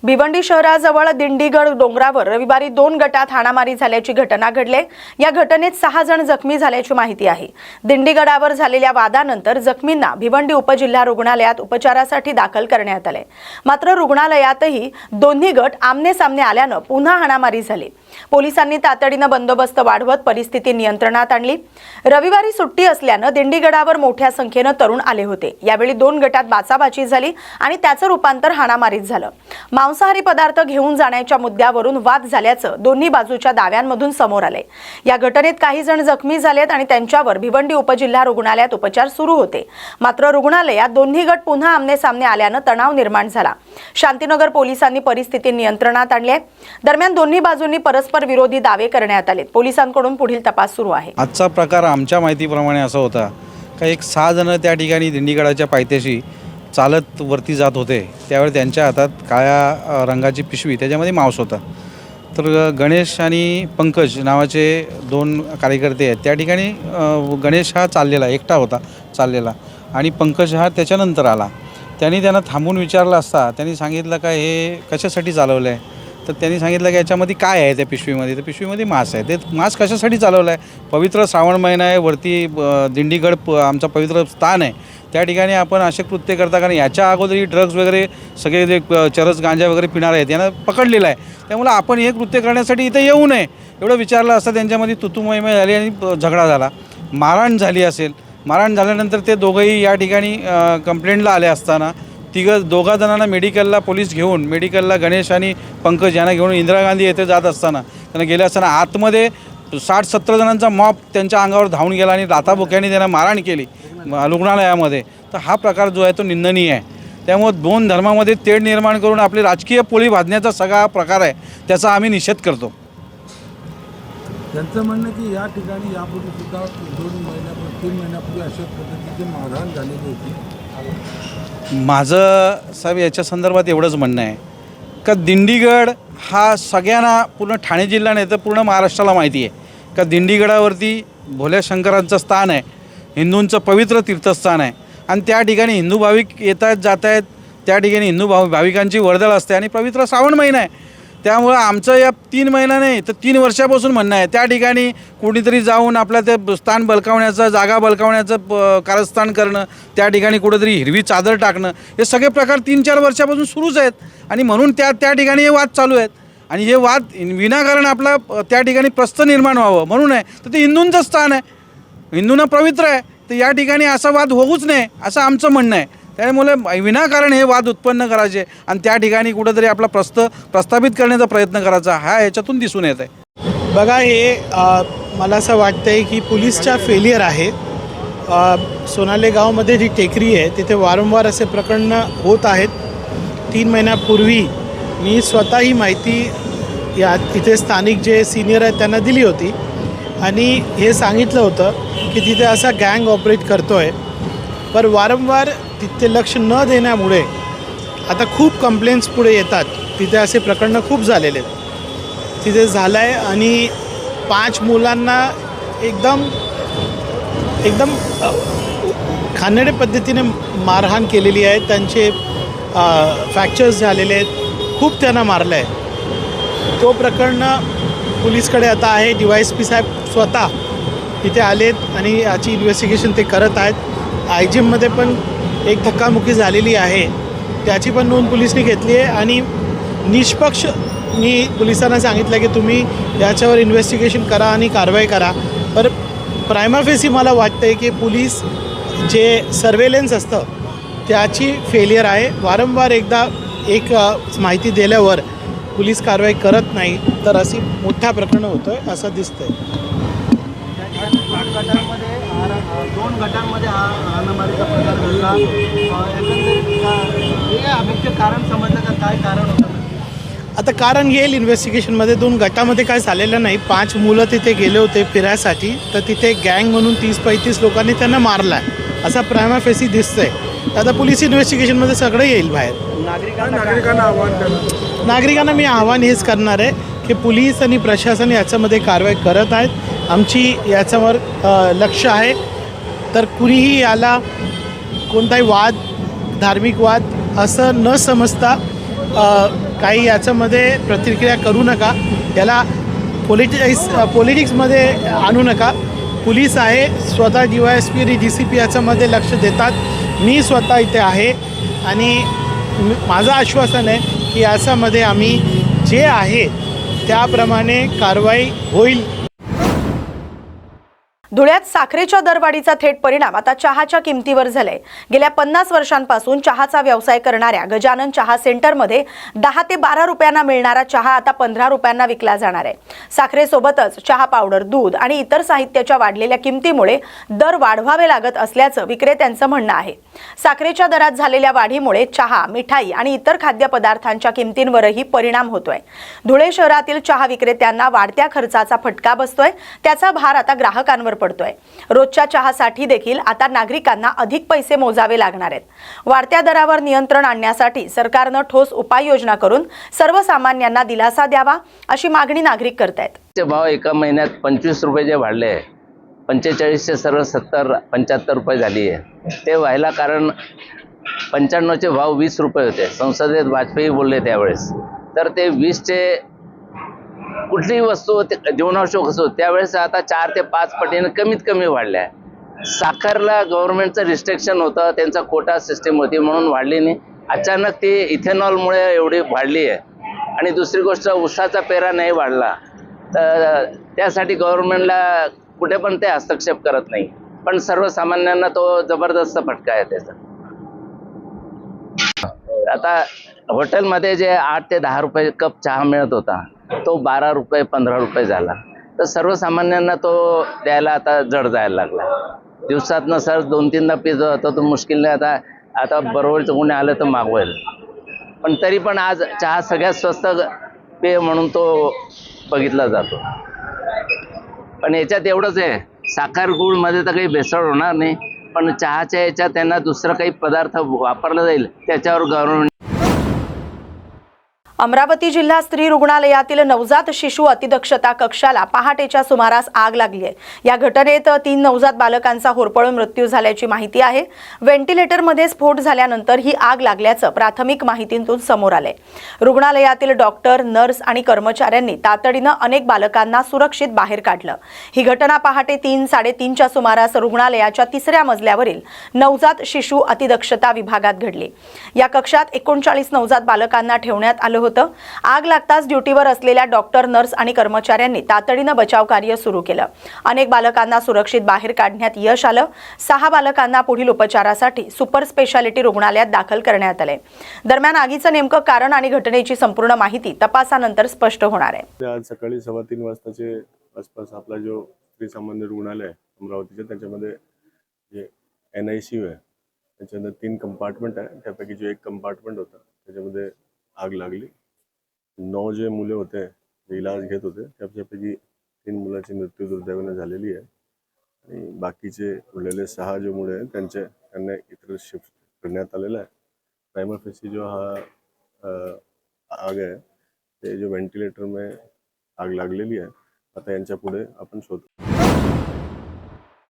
भिवंडी शहराजवळ दिंडीगड डोंगरावर रविवारी 2 गटात हाणामारी झाल्याची घटना घडली। या घटनेत 6 जण जखमी झाल्याची माहिती आहे। दिंडीगडावर झालेल्या वादानंतर जखमींना भिवंडी उपजिल्हा रुग्णालयात उपचारासाठी दाखल करण्यात आले। मात्र रुग्णालयातही दोन्ही गट आमने-सामने आल्याने पुन्हा हाणामारी झाली। पोलिसांनी तातडीने बंदोबस्त वाढवत परिस्थिती नियंत्रणात आणली। रविवारी सुट्टी असल्याने दिंडीगडावर मोठ्या संख्येने तरुण आले होते। यावेळी 2 गटात बाचाबाची झाली आणि त्याचं रूपांतर हाणामारीत झालं। मांसाहारी पदार्थ घेऊन जाण्याच्या मुद्द्यावरून वाद झाल्याचं दोन्ही बाजूच्या दाव्यांमधून समोर आले। या घटनेत काही जण जखमी झालेत आणि त्यांच्यावर भिवंडी उपजिल्हा रुग्णालयात उपचार सुरू होते। मात्र रुग्णालयात दोन्ही गट पुन्हा आमने-सामने आल्याने तणाव निर्माण झाला। शांतीनगर पोलिसांनी परिस्थिती नियंत्रणात आणली आहे। दरम्यान दोन्ही बाजूंनी परस्पर विरोधी दावे करण्यात आले। पोलिसांकडून पुढील तपास सुरू आहे। आजचा प्रकार आमच्या माहितीप्रमाणे असा होता का एक 6 जण त्या ठिकाणी दिंडीगडाच्या पायथ्याशी चालत वरती जात होते। त्यावेळी त्यांच्या हातात काळ्या रंगाची पिशवी, त्याच्यामध्ये मांस होता। तर गणेश आणि पंकज नावाचे 2 कार्यकर्ते आहेत। त्या ठिकाणी गणेश हा चाललेला एकटा होता चाललेला आणि पंकज हा त्याच्यानंतर आला। त्यांना थांबून विचारलं असता त्यांनी सांगितलं का हे कशासाठी चालवलं आहे। तर त्यांनी सांगितलं की याच्यामध्ये काय आहे त्या पिशवीमध्ये। तर पिशवीमध्ये मांस आहे। ते मांस कशासाठी चालवलं आहे। पवित्र श्रावण महिना आहे, वरती दिंडीगड आमचा पवित्र स्थान आहे। त्या ठिकाणी आपण असे कृत्य करता, कारण याच्या अगोदरही ड्रग्ज वगैरे सगळे जे चरस गांजा वगैरे पिणारे आहेत यांना पकडलेलं आहे। त्यामुळे आपण हे कृत्य करण्यासाठी इथे येऊ नये एवढं विचारलं असता त्यांच्यामध्ये तुतुमयमय झाली आणि झगडा झाला, मारहाण झाली असेल। मारहाण झाल्यानंतर ते दोघंही या ठिकाणी कंप्लेंटला आले असताना दोघा जणांना मेडिकलला पोलीस घेऊन मेडिकलला गणेश आणि पंकज यांना घेऊन इंदिरा गांधी येथे जात असताना त्यांना गेले असताना आतमध्ये 60-70 जणांचा मॉब त्यांच्या अंगावर धावून गेला आणि लाथाबुक्यांनी त्यांना मारहाण केली रुग्णालयामध्ये। तर हा प्रकार जो आहे तो निंदनीय आहे। त्यामुळे 2 धर्मामध्ये तेढ निर्माण करून आपली राजकीय पोळी भाजण्याचा सगळा प्रकार आहे, त्याचा आम्ही निषेध करतो। त्यांचं म्हणणं की या ठिकाणी यापूर्वी सुद्धा 3 महिन्यापूर्वी अशा पद्धतीची मारहाण झालेली होती। माझं साहेब याच्या संदर्भात एवढंच म्हणणं आहे का दिंडीगड हा सगळ्यांना पूर्ण ठाणे जिल्हा नाही तर पूर्ण महाराष्ट्राला माहिती आहे का दिंडीगडावरती भोल्या शंकरांचं स्थान आहे, हिंदूंचं पवित्र तीर्थस्थान आहे आणि त्या ठिकाणी हिंदू भाविक येतात जात आहेत। त्या ठिकाणी हिंदू भाविकांची वर्दळ असते आणि पवित्र श्रावण महिना आहे। त्यामुळं आमचं या 3 महिना नाही तर 3 वर्षापासून म्हणणं आहे त्या ठिकाणी कुणीतरी जाऊन आपलं ते स्थान बलकावण्याचं, जागा बलकावण्याचं कारस्थान करणं, त्या ठिकाणी कुठेतरी हिरवी चादर टाकणं, हे सगळे प्रकार 3-4 वर्षापासून सुरूच आहेत आणि म्हणून त्या ठिकाणी हे वाद चालू आहेत आणि हे वाद विनाकारण आपला त्या ठिकाणी प्रस्थ निर्माण व्हावं म्हणून आहे। तर ते हिंदूंचं स्थान आहे, हिंदूंना पवित्र आहे, तर या ठिकाणी असा वाद होऊच नये असं आमचं म्हणणं आहे। त्यामुळे विनाकारण हे वाद उत्पन्न करायचे आणि त्या ठिकाणी कुठेतरी आपला प्रस्थापित करण्याचा प्रयत्न करायचा हा याच्यातून दिसून येत आहे। बघा हे मला असं वाटतंय की पोलीसचा फेलियर आहे। सोनाले गावामध्ये जी टेकरी आहे तिथे वारंवार असे प्रकरणं होत आहेत। 3 महिन्यापूर्वी मी स्वतः ही माहिती या तिथे स्थानिक जे सिनियर आहेत त्यांना दिली होती आणि हे सांगितलं होतं की तिथे असा गँग ऑपरेट करतो आहे। पण वारंवार तिथे लक्ष न देण्यामुळे आता खूप कंप्लेंट्स पुढे येतात। तिथे असे प्रकरणं खूप झालेले आहेत तिथे झालं आहे आणि 5 मुलांना एकदम घाणेरड्या पद्धतीने मारहाण केलेली आहे। त्यांचे फ्रॅक्चर्स झालेले आहेत, खूप त्यांना मारलं आहे। तो प्रकरण पोलीसकडे आता आहे। DYSP साहेब स्वतः तिथे आलेत आणि याची इन्व्हेस्टिगेशन ते करत आहेत। IGMमध्ये पण एक धक्कामुक्की झालेली आहे, त्याची पण नोंद पोलिसांनी घेतली आहे आणि निष्पक्ष मी पोलिसांना सांगितलं की तुम्ही याच्यावर इन्व्हेस्टिगेशन करा आणि कारवाई करा। पर प्रायमा फेसी मला वाटतं आहे की पोलीस जे सर्वेलन्स असतं त्याची फेलियर आहे। वारंवार एकदा एक माहिती दिल्यावर पोलीस कारवाई करत नाही तर अशी मोठ्या प्रकरणं होतं आहे असं दिसतं आहे। 2 गटांमध्ये हा हाणामारीचा प्रकार घडला, मुख्य कारण समजलं का काय कारण होतं? आता कारण येईल इन्व्हेस्टिगेशनमध्ये। 2 गटामध्ये काय झालेलं नाही। 5 मुलं तिथे गेले होते फिरायसाठी, तर तिथे गँग म्हणून 30-35 लोकांनी त्यांना मारला आहे असा प्रायमा फेसी दिसतं आहे। आता पोलीस इन्व्हेस्टिगेशनमध्ये सगळं येईल बाहेर। नागरिकांना मी आव्हान हेच करणार आहे की पोलीस आणि प्रशासन याच्यामध्ये कारवाई करत आहेत। आमची याच्यावर लक्ष आहे। तर कुणीही याला कोणताही वाद, धार्मिक वाद असं न समजता काही याच्यामध्ये प्रतिक्रिया करू नका, याला पॉलिटिक्समध्ये आणू नका. पोलीस आहे, स्वतः DYSP आणि DCP याच्यामध्ये लक्ष देतात. मी स्वतः इथे आहे आणि माझं आश्वासन आहे की याच्यामध्ये आम्ही जे आहे त्याप्रमाणे कारवाई होईल. धुळ्यात साखरेच्या दरवाढीचा थेट परिणाम आता चहाच्या किमतीवर झालाय. गेल्या 50 वर्षांपासून चहाचा व्यवसाय करणाऱ्या गजानन चहा सेंटरमध्ये 10 ते 12 रुपयांना मिळणारा चहा आता 15 रुपयांना विकला जाणार आहे. साखरेसोबतच चहा पावडर, दूध आणि इतर साहित्याच्या वाढलेल्या किमतीमुळे दर वाढवावे लागत असल्याचं विक्रेत्यांचं म्हणणं आहे. साखरेच्या दरात झालेल्या वाढीमुळे चहा, मिठाई आणि इतर खाद्यपदार्थांच्या किमतींवरही परिणाम होतोय. धुळे शहरातील चहा विक्रेत्यांना वाढत्या खर्चाचा फटका बसतोय. त्याचा भार आता ग्राहकांवर पडतोय. रोजच्या चहासाठी देखील आता नागरिकांना अधिक पैसे मोजावे लागणार आहेत. वाढत्या दरावर नियंत्रण आणण्यासाठी सरकारनं ठोस उपाययोजना करून सर्वसामान्यांना दिलासा द्यावा अशी मागणी नागरिक करतायत. चे भाव एका महिन्यात 25 रुपये जे वाढले, 45चे सरळ 70-75 रुपये झाली आहे. ते व्हायला कारण 95चे भाव 20 रुपये होते. संसदेत वाजपेयी बोलले त्यावेळेस. तर ते 20चे कुठलीही वस्तू जीवनावश्यक असो त्यावेळेस आता 4 ते 5 पटीने कमीत कमी वाढल्या. साखरला गव्हर्नमेंटचं रिस्ट्रिक्शन होतं, त्यांचा कोटा सिस्टीम होती म्हणून वाढली नाही. अचानक ती इथेनॉलमुळे एवढी वाढली आहे. आणि दुसरी गोष्ट, ऊसाचा पेरा नाही वाढला, तर त्यासाठी गव्हर्नमेंटला कुठे पण ते हस्तक्षेप करत नाही. पण सर्वसामान्यांना तो जबरदस्त फटका आहे त्याचा. आता हॉटेलमध्ये जे 8 ते 10 रुपये कप चहा मिळत होता तो 12 रुपये 15 रुपये झाला. तर सर्वसामान्यांना तो द्यायला आता जड जायला लागला. दिवसातनं सर 2-3दा पित होतं तो मुश्किलने आता बरोबरचं कोणी आलं तर मागवेल. पण तरी पण आज चहा सगळ्यात स्वस्त पेय म्हणून तो बघितला जातो. पण याच्यात एवढंच आहे, साखर गुळमध्ये तर काही भेसळ होणार नाही, पण चहाच्या याच्यात त्यांना दुसरं काही पदार्थ वापरला जाईल त्याच्यावर गव्हर्नमेंट. अमरावती जिल्हा स्त्री रुग्णालयातील नवजात शिशु अतिदक्षता कक्षाला पहाटेच्या सुमारास आग लागली आहे. या घटनेत 3 नवजात बालकांचा होरपळून मृत्यू झाल्याची माहिती आहे. व्हेंटिलेटरमध्ये स्फोट झाल्यानंतर ही आग लागल्याचं प्राथमिक माहितीतून समोर आलंय. रुग्णालयातील डॉक्टर, नर्स आणि कर्मचाऱ्यांनी तातडीनं अनेक बालकांना सुरक्षित बाहेर काढलं. ही घटना पहाटे 3-3:30च्या सुमारास रुग्णालयाच्या 3ऱ्या मजल्यावरील नवजात शिशु अतिदक्षता विभागात घडली. या कक्षात 39 नवजात बालकांना ठेवण्यात आलं होतं. आग लागताच ड्युटीवर असलेल्या डॉक्टर, नर्स आणि कर्मचाऱ्यांनी तातडीनं बचाव कार्य सुरू केलं. अनेक बालकांना सुरक्षित बाहेर काढण्यात यश आलं. 6 बालकांना पुढील उपचारासाठी सुपर स्पेशालिटी रुग्णालयात दाखल करण्यात आले. दरम्यान आगीचं नेमकं कारण आणि घटनेची संपूर्ण माहिती तपासानंतर स्पष्ट होणार आहे. आज सकाळी 3:15 वाजताचे आसपास आपला जो स्त्री सामान्य रुग्णालय आहे अमरावतीच्या, त्याच्यामध्ये जे NICU आहे त्याच्यामध्ये 3 कंपार्टमेंट आहे. त्यापैकी जो एक कंपार्टमेंट होता त्याच्यामध्ये आग लागली. 9 जे मुले होते जे इलाज घेत होते त्यापैकी 3 मुलांची मृत्यू दुर्दैवाने झालेली आहे आणि बाकीचे उरलेले 6 जे मुले आहेत त्यांना इतर शिफ्ट करण्यात आलेलं आहे. प्रायमरी फेसी जो हा आग आहे ते जो व्हेंटिलेटर में आग लागलेली आहे. आता यांच्या पुढे आपण शोधू.